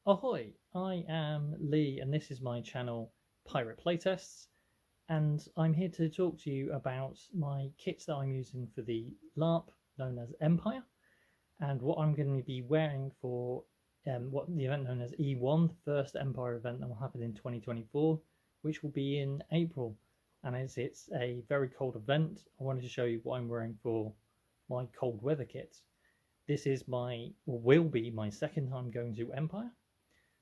Ahoy! I am Lee and this is my channel Pirate Playtests, and I'm here to talk to you about my kits that I'm using for the LARP known as Empire, and what I'm going to be wearing for what the event known as E1, the first Empire event that will happen in 2024, which will be in April. And as it's a very cold event, I wanted to show you what I'm wearing for my cold weather kits. This is will be my second time going to Empire.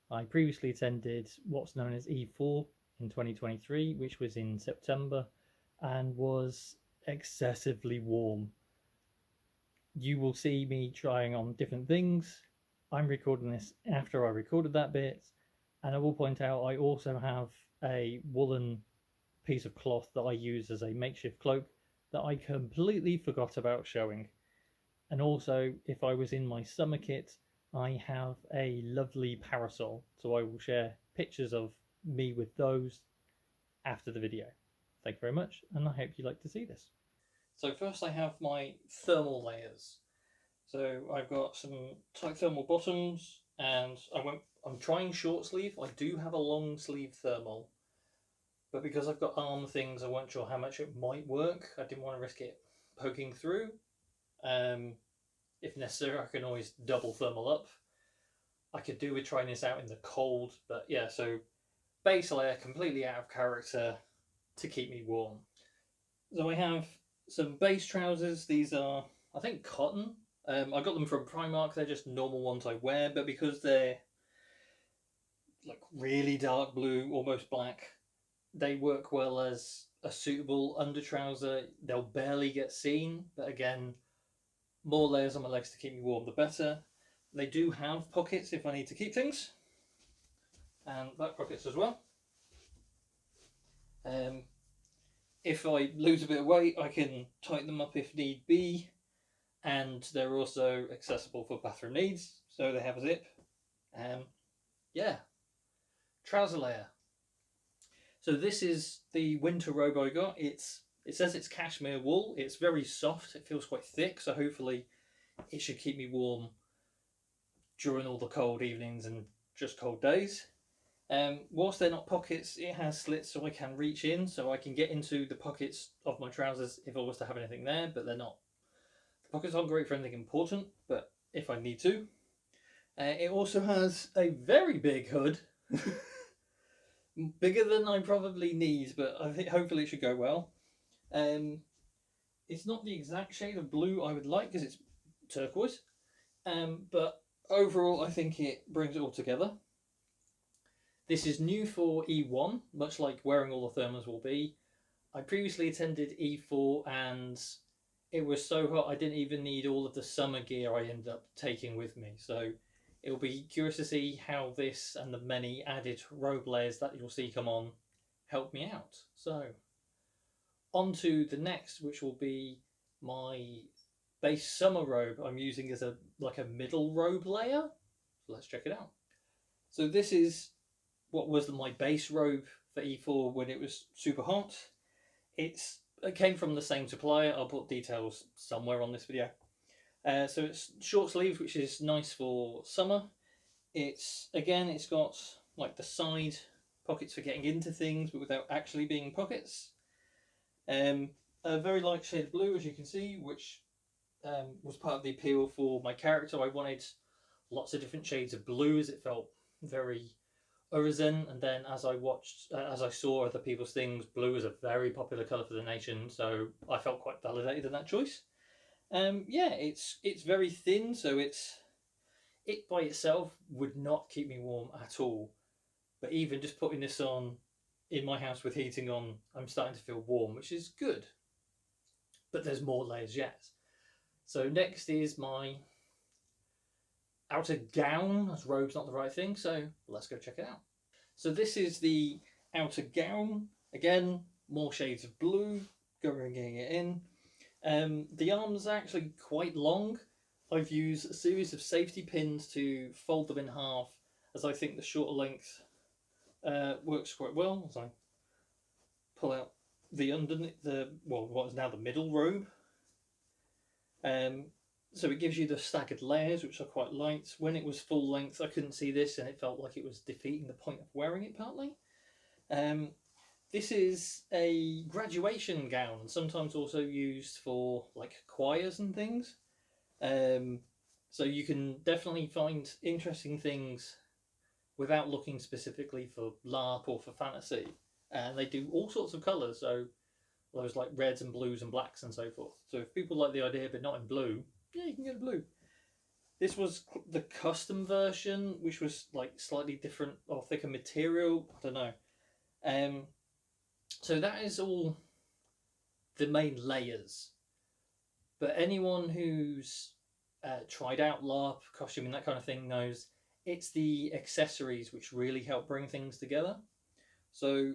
I previously attended what's known as E4 in 2023, which was in September, and was excessively warm. You will see me trying on different things. I'm recording this after I recorded that bit, and I will point out I also have a woolen piece of cloth that I use as a makeshift cloak that I completely forgot about showing. And also, if I was in my summer kit, I have a lovely parasol, so I will share pictures of me with those after the video. Thank you very much, and I hope you like to see this. So first I have my thermal layers. So I've got some tight thermal bottoms, and I'm trying short sleeve. I do have a long sleeve thermal, but because I've got arm things, I wasn't sure how much it might work. I didn't want to risk it poking through. If necessary, I can always double thermal up. I could do with trying this out in the cold, but yeah, so base layer completely out of character to keep me warm. So I have some base trousers. These are, I think, cotton. I got them from Primark. They're just normal ones I wear, but because they're like really dark blue, almost black, they work well as a suitable under trouser. They'll barely get seen, but again, more layers on my legs to keep me warm, the better. They do have pockets if I need to keep things, and back pockets as well. If I lose a bit of weight, I can tighten them up if need be, and they're also accessible for bathroom needs, so they have a zip. Yeah, trouser layer. So this is the winter robe I got. It says it's cashmere wool. It's very soft. It feels quite thick, so hopefully it should keep me warm during all the cold evenings and just cold days. Whilst they're not pockets, it has slits so I can reach in, so I can get into the pockets of my trousers if I was to have anything there, but they're not. The pockets aren't great for anything important, but if I need to. It also has a very big hood. Bigger than I probably need, but I think hopefully it should go well. It's not the exact shade of blue I would like because it's turquoise, but overall I think it brings it all together. This is new for E1, much like wearing all the thermals will be. I previously attended E4 and it was so hot I didn't even need all of the summer gear I ended up taking with me. So it'll be curious to see how this and the many added robe layers that you'll see come on help me out. So on to the next, which will be my base summer robe I'm using as a middle robe layer. So let's check it out. So this is what was my base robe for E4 when it was super hot. It came from the same supplier. I'll put details somewhere on this video. So it's short sleeves, which is nice for summer. It's got like the side pockets for getting into things, but without actually being pockets. A very light shade of blue, as you can see, which was part of the appeal for my character. I wanted lots of different shades of blue as it felt very Urizen, and then as I saw other people's things, blue is a very popular colour for the nation, so I felt quite validated in that choice. Yeah, it's very thin, so it by itself would not keep me warm at all. But even just putting this on in my house with heating on, I'm starting to feel warm, which is good. But there's more layers yet. So next is my outer gown, as robe's not the right thing, so let's go check it out. So this is the outer gown. Again, more shades of blue, going it in. The arms are actually quite long. I've used a series of safety pins to fold them in half, as I think the shorter length works quite well. As I pull out the underneath, what is now the middle robe. So it gives you the staggered layers, which are quite light. When it was full length, I couldn't see this, and it felt like it was defeating the point of wearing it partly. This is a graduation gown, sometimes also used for like choirs and things. So you can definitely find interesting things without looking specifically for LARP or for fantasy. And they do all sorts of colours, so those like reds and blues and blacks and so forth. So if people like the idea but not in blue, yeah, you can get blue. This was the custom version, which was like slightly different or thicker material. I don't know. So that is all the main layers. But anyone who's tried out LARP, costuming, that kind of thing knows it's the accessories which really help bring things together. So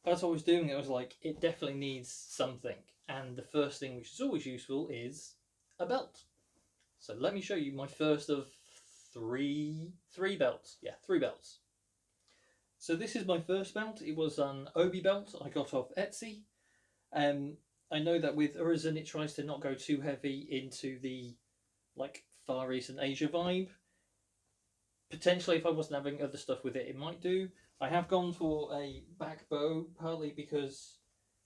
as I was doing it, I was like, it definitely needs something. And the first thing, which is always useful, is a belt. So let me show you my first of three belts. Yeah, 3 belts. So this is my first belt. It was an obi belt I got off Etsy. I know that with Urizen it tries to not go too heavy into the like Far East and Asia vibe. Potentially, if I wasn't having other stuff with it, it might do. I have gone for a back bow, partly because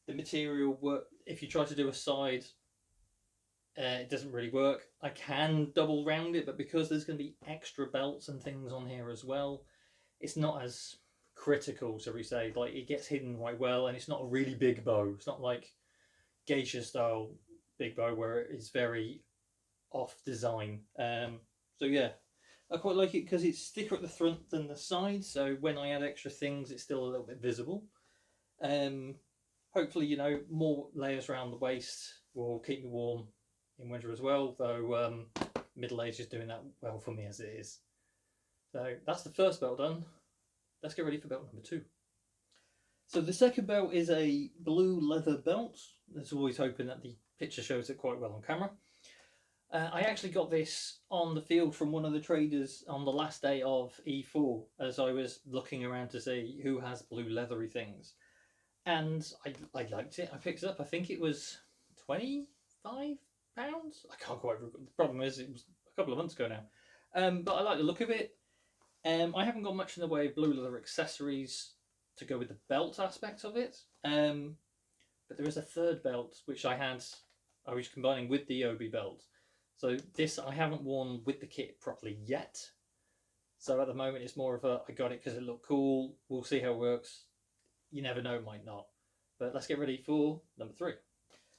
the material work. If you try to do a side, it doesn't really work. I can double round it, but because there's going to be extra belts and things on here as well, it's not as critical, so we say. Like, it gets hidden quite well, and it's not a really big bow. It's not like geisha style big bow where it is very off design. So yeah, I quite like it because it's thicker at the front than the side, so when I add extra things it's still a little bit visible. Hopefully, you know, more layers around the waist will keep me warm in winter as well, though middle age is doing that well for me as it is. So that's the first belt done. Let's get ready for belt number 2. So the second belt is a blue leather belt. There's always hoping that the picture shows it quite well on camera. I actually got this on the field from one of the traders on the last day of E4 as I was looking around to see who has blue leathery things. And I liked it. I picked it up. I think it was £25. I can't quite remember. The problem is it was a couple of months ago now. But I like the look of it. I haven't got much in the way of blue leather accessories to go with the belt aspect of it. But there is a third belt which I was combining with the obi belt. So this I haven't worn with the kit properly yet. So at the moment it's more of a, I got it because it looked cool. We'll see how it works. You never know, might not. But let's get ready for number 3.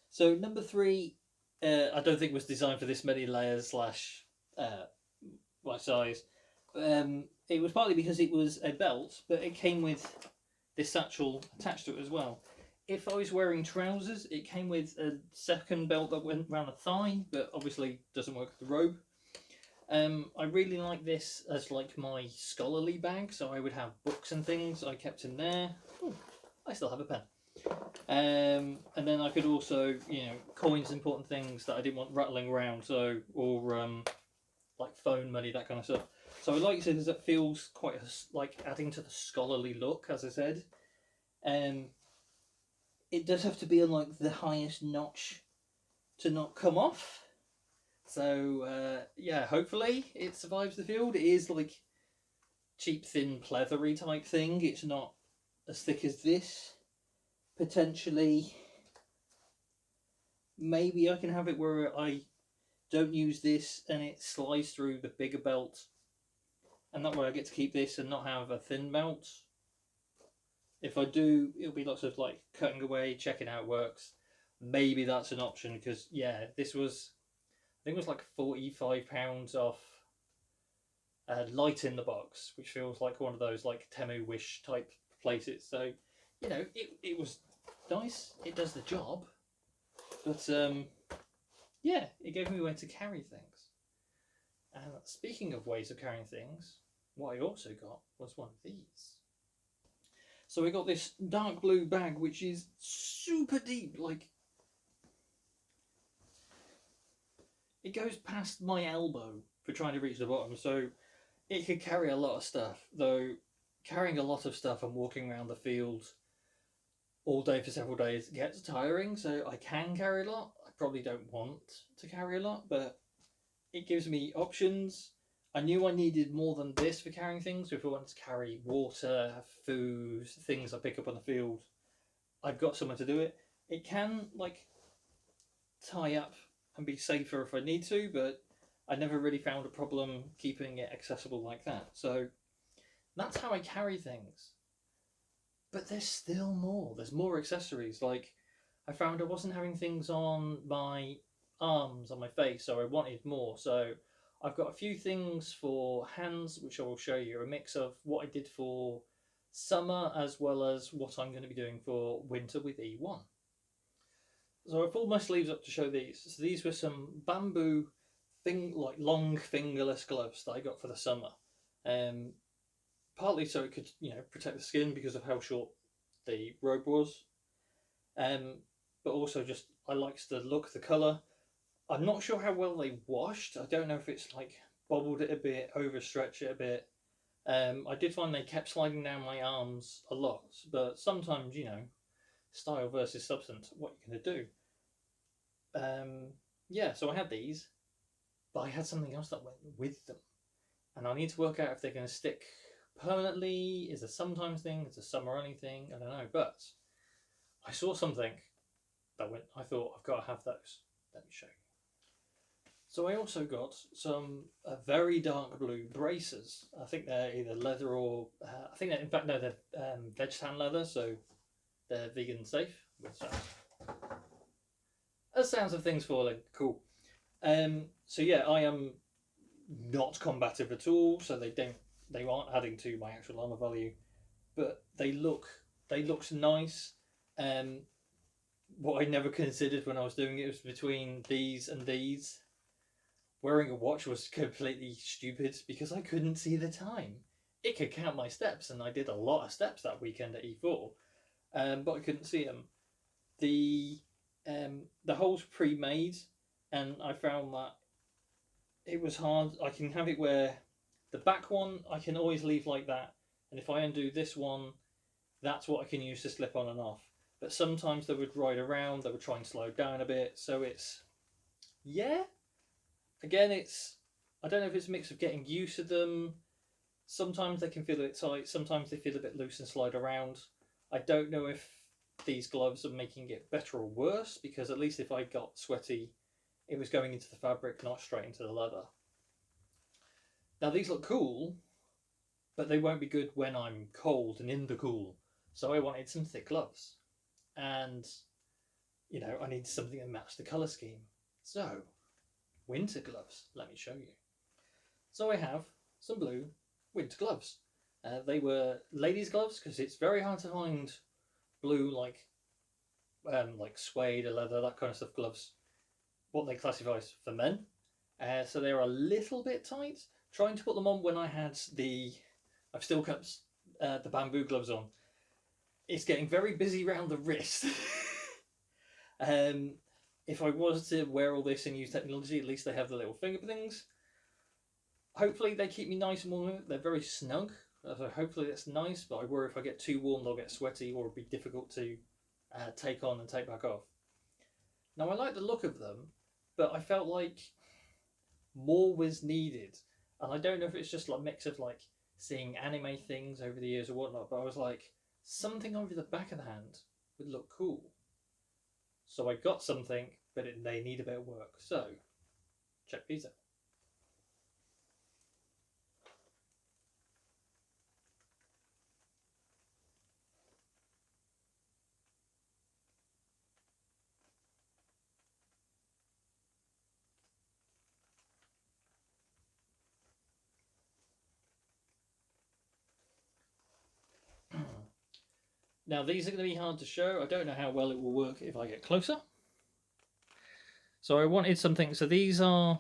So number 3, I don't think was designed for this many layers slash my size. It was partly because it was a belt, but it came with this satchel attached to it as well. If I was wearing trousers, it came with a second belt that went around the thigh, but obviously doesn't work with the robe. I really like this as like my scholarly bag, so I would have books and things I kept in there. Ooh, I still have a pen. And then I could also, you know, coins, important things that I didn't want rattling around, so, or like phone money, that kind of stuff. So I like it because it feels quite like adding to the scholarly look, as I said. It does have to be on like the highest notch to not come off. So yeah, hopefully it survives the field. It is like cheap, thin, pleathery type thing. It's not as thick as this. Potentially, maybe I can have it where I don't use this and it slides through the bigger belt, and that way I get to keep this and not have a thin belt. If I do, it'll be lots of like cutting away, checking how it works. Maybe that's an option because yeah, this was, I think it was like £45 off light in the box, which feels like one of those like Temu Wish type places. So, you know, it was nice. It does the job, but yeah, it gave me a way to carry things. And speaking of ways of carrying things, what I also got was one of these. So we got this dark blue bag, which is super deep, like it goes past my elbow for trying to reach the bottom, so it could carry a lot of stuff, though carrying a lot of stuff and walking around the field all day for several days gets tiring, so I can carry a lot. I probably don't want to carry a lot, but it gives me options. I knew I needed more than this for carrying things. So if I wanted to carry water, food, things I pick up on the field, I've got somewhere to do it. It can like tie up and be safer if I need to, but I never really found a problem keeping it accessible like that. So that's how I carry things. But there's still more. There's more accessories. Like I found I wasn't having things on my arms, on my face, so I wanted more. So I've got a few things for hands, which I will show you. A mix of what I did for summer as well as what I'm going to be doing for winter with E1. So I pulled my sleeves up to show these. So these were some bamboo like long fingerless gloves that I got for the summer. Um, Partly so it could, protect the skin because of how short the robe was. Um, but also just I liked the look, the colour. I'm not sure how well they washed. I don't know if it's like bobbled it a bit, overstretched it a bit. I did find they kept sliding down my arms a lot, but sometimes, style versus substance, what you're going to do. Yeah, so I had these, but I had something else that went with them. And I need to work out if they're going to stick permanently. Is a sometimes thing? Is a summer only thing? I don't know. But I saw something that went. I thought I've got to have those. Let me show you. So I also got some very dark blue braces. I think they're either leather or I think that in fact no, they're veg tan leather, so they're vegan safe. Which that sounds of things falling. Cool. So yeah, I am not combative at all, so they aren't adding to my actual armor value, but they looked nice. Um, what I never considered when I was doing it was between these and these. Wearing a watch was completely stupid because I couldn't see the time. It could count my steps, and I did a lot of steps that weekend at E4, but I couldn't see them. The holes pre-made, and I found that it was hard. I can have it where the back one I can always leave like that, and if I undo this one, that's what I can use to slip on and off. But sometimes they would ride around, they would try and slow down a bit, so it's, yeah. Again, I don't know if it's a mix of getting used to them. Sometimes they can feel a bit tight, sometimes they feel a bit loose and slide around. I don't know if these gloves are making it better or worse, because at least if I got sweaty, it was going into the fabric, not straight into the leather. Now these look cool, but they won't be good when I'm cold and in the cool. So I wanted some thick gloves. And, I need something that matched the colour scheme. So, winter gloves, let me show you. So I have some blue winter gloves. They were ladies' gloves because it's very hard to find blue like suede or leather, that kind of stuff gloves. What they classify as for men. So they're a little bit tight. Trying to put them on when I had I've still kept the bamboo gloves on. It's getting very busy around the wrist. If I was to wear all this and use technology, at least they have the little finger things. Hopefully they keep me nice and warm. They're very snug, so hopefully that's nice, but I worry if I get too warm they'll get sweaty or it'll be difficult to take on and take back off. Now I like the look of them, but I felt like more was needed. And I don't know if it's just like a mix of like seeing anime things over the years or whatnot, but I was like, something over the back of the hand would look cool. So I got something, but they need a bit of work. So, check these out. Now these are going to be hard to show. I don't know how well it will work if I get closer. So I wanted something. So these are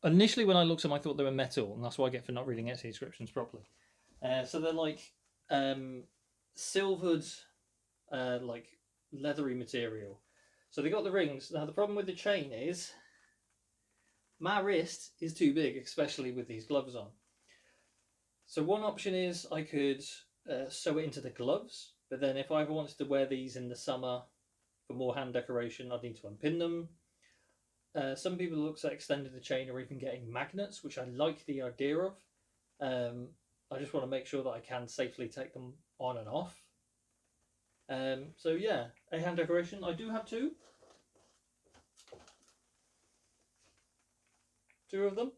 initially when I looked at them, I thought they were metal, and that's what I get for not reading Etsy descriptions properly. So they're like silvered, like leathery material. So they got the rings. Now the problem with the chain is my wrist is too big, especially with these gloves on. So one option is I could sew it into the gloves, but then if I ever wanted to wear these in the summer for more hand decoration, I'd need to unpin them. Some people look at extending the chain or even getting magnets, which I like the idea of. I just want to make sure that I can safely take them on and off. So yeah, a hand decoration. I do have two of them.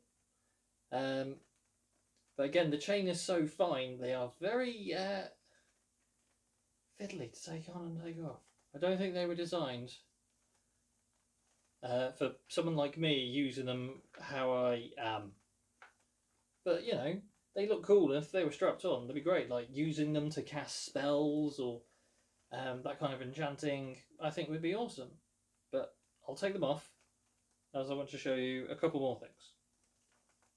But again, the chain is so fine; they are very fiddly to take on and take off. I don't think they were designed for someone like me using them how I am. But you know, they look cool. If they were strapped on, they'd be great. Like using them to cast spells or that kind of enchanting, I think would be awesome. But I'll take them off as I want to show you a couple more things.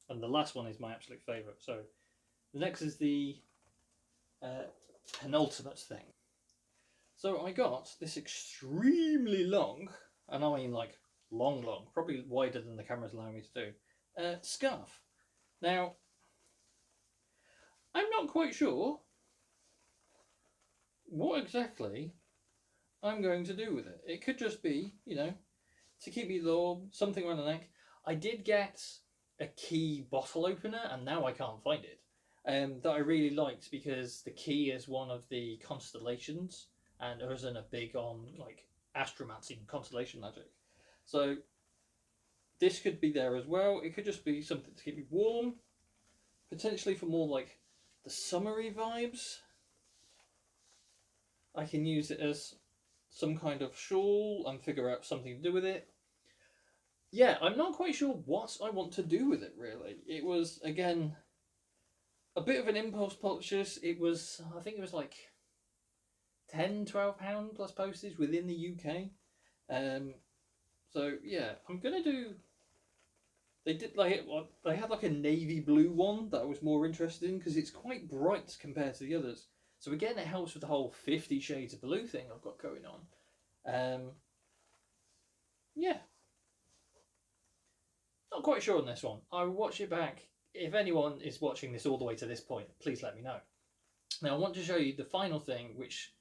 And the last one is my absolute favourite. So the next is the penultimate thing. So I got this extremely long, and I mean like long, probably wider than the camera's allowing me to do, scarf. Now, I'm not quite sure what exactly I'm going to do with it. It could just be, you know, to keep me warm, something around the neck. I did get a key bottle opener, and now I can't find it, that I really liked because the key is one of the constellations, and Urizen are big on like astromancy and constellation magic. So this could be there as well. It could just be something to keep me warm, potentially for more like the summery vibes. I can use it as some kind of shawl and figure out something to do with it. Yeah, I'm not quite sure what I want to do with it really. It was, again, a bit of an impulse purchase. It was, I think it was like £10-12 plus postage within the UK. So yeah, I'm gonna do. They did like they had like a navy blue one that I was more interested in because it's quite bright compared to the others. So again, it helps with the whole 50 Shades of Blue thing I've got going on. Yeah, not quite sure on this one. I will watch it back. If anyone is watching this all the way to this point, please let me know. Now I want to show you the final thing, which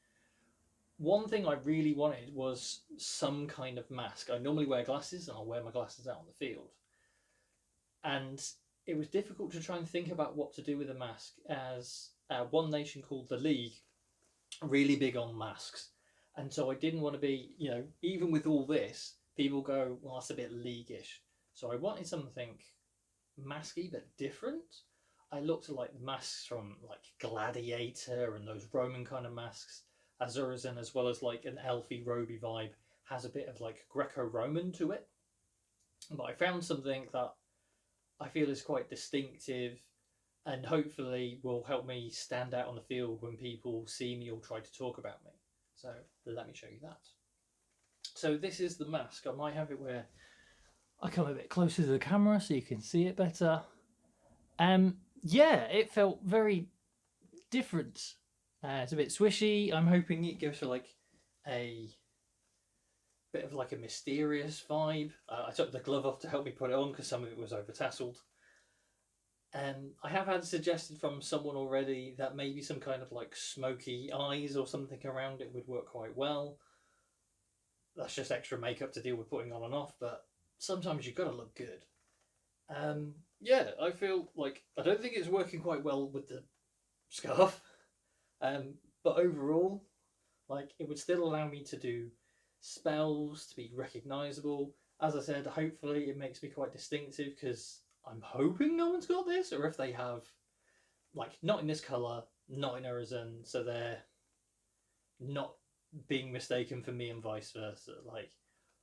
one thing I really wanted was some kind of mask. I normally wear glasses and I'll wear my glasses out on the field. And it was difficult to try and think about what to do with a mask, as one nation called the League really big on masks. And so I didn't want to be, you know, even with all this, people go, well, that's a bit leaguish. So I wanted something masky but different. I looked at like masks from like Gladiator and those Roman kind of masks, Urizen, as well as like an elfy, Roby vibe, has a bit of like Greco-Roman to it. But I found something that I feel is quite distinctive and hopefully will help me stand out on the field when people see me or try to talk about me. So let me show you that. So this is the mask. I might have it where I come a bit closer to the camera so you can see it better. Yeah, it felt very different. It's a bit swishy. I'm hoping it gives her like a bit of like a mysterious vibe. I took the glove off to help me put it on because some of it was over tasseled. I have had suggested from someone already that maybe some kind of like smoky eyes or something around it would work quite well. That's just extra makeup to deal with putting on and off, but sometimes you've got to look good. Yeah, I feel like I don't think it's working quite well with the scarf, but overall, like it would still allow me to do spells, to be recognisable. As I said, hopefully it makes me quite distinctive because I'm hoping no one's got this, or if they have, like not in this colour, not in Urizen, so they're not being mistaken for me and vice versa. Like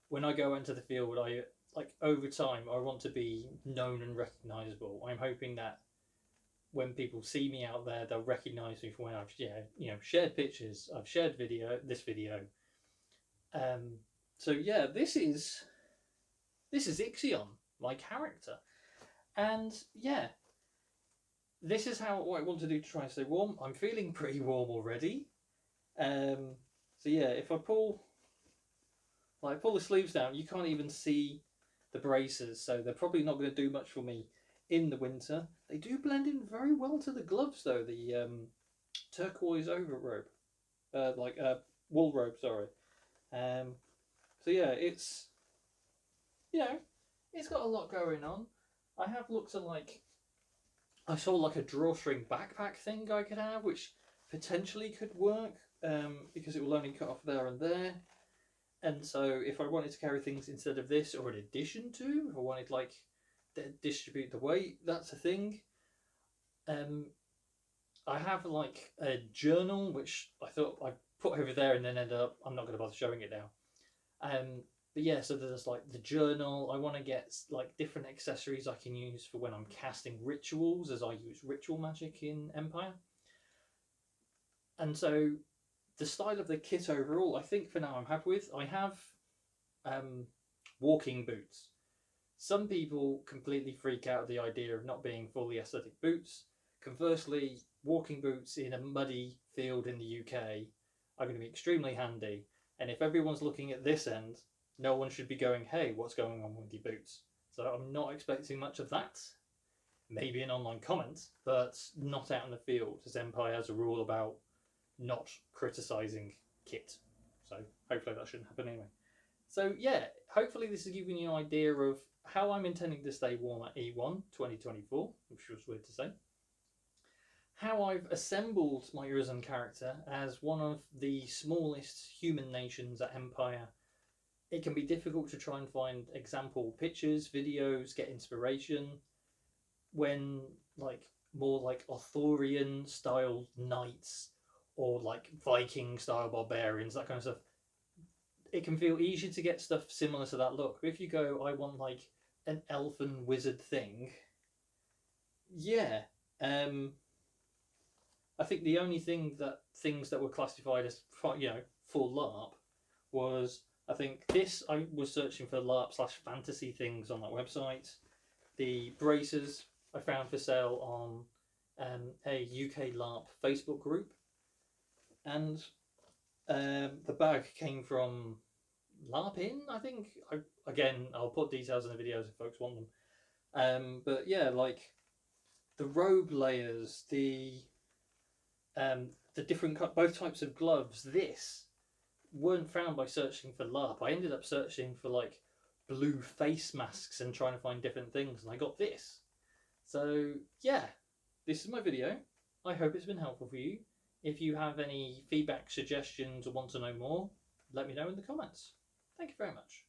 when I go into the field, I like over time I want to be known and recognisable. I'm hoping that when people see me out there, they'll recognise me from when I've shared pictures, I've shared this video. So yeah, this is Ixion, my character, and yeah, this is what I want to do to try and stay warm. I'm feeling pretty warm already. So yeah, if I pull the sleeves down, you can't even see the braces, so they're probably not going to do much for me in the winter. They do blend in very well to the gloves though, the turquoise over robe, wool robe, sorry. So yeah, it's, you know, it's got a lot going on. I have looked at like, I saw like a drawstring backpack thing I could have, which potentially could work because it will only cut off there and there. And so if I wanted to carry things instead of this, or in addition to, if I wanted like to distribute the weight, that's a thing. Um, I have like a journal which I thought I put over there and then ended up I'm not going to bother showing it now. But yeah, so there's like the journal. I want to get like different accessories I can use for when I'm casting rituals, as I use ritual magic in Empire. And so the style of the kit overall, I think for now I'm happy with. I have um, walking boots. Some people completely freak out at the idea of not being fully aesthetic boots. Conversely, walking boots in a muddy field in the UK are going to be extremely handy. And if everyone's looking at this end, no one should be going, hey, what's going on with your boots? So I'm not expecting much of that. Maybe an online comment, but not out in the field, as Empire has a rule about not criticising kit. So hopefully that shouldn't happen anyway. So yeah, hopefully this has given you an idea of how I'm intending to stay warm at E1 2024, which was weird to say. How I've assembled my Urizen character as one of the smallest human nations at Empire. It can be difficult to try and find example pictures, videos, get inspiration when like more like Arthurian style knights or like Viking style barbarians, that kind of stuff. It can feel easier to get stuff similar to that look. But if you go, I want like an elfin wizard thing, yeah. I think the only things that were classified as full LARP was I think this I was searching for LARP slash fantasy things on that website. The braces I found for sale on a UK LARP Facebook group, and the bag came from LARPin, I think. Again, I'll put details in the videos if folks want them. But yeah, like the robe layers, the different both types of gloves. This weren't found by searching for LARP. I ended up searching for like blue face masks and trying to find different things, and I got this. So yeah, this is my video. I hope it's been helpful for you. If you have any feedback, suggestions, or want to know more, let me know in the comments. Thank you very much.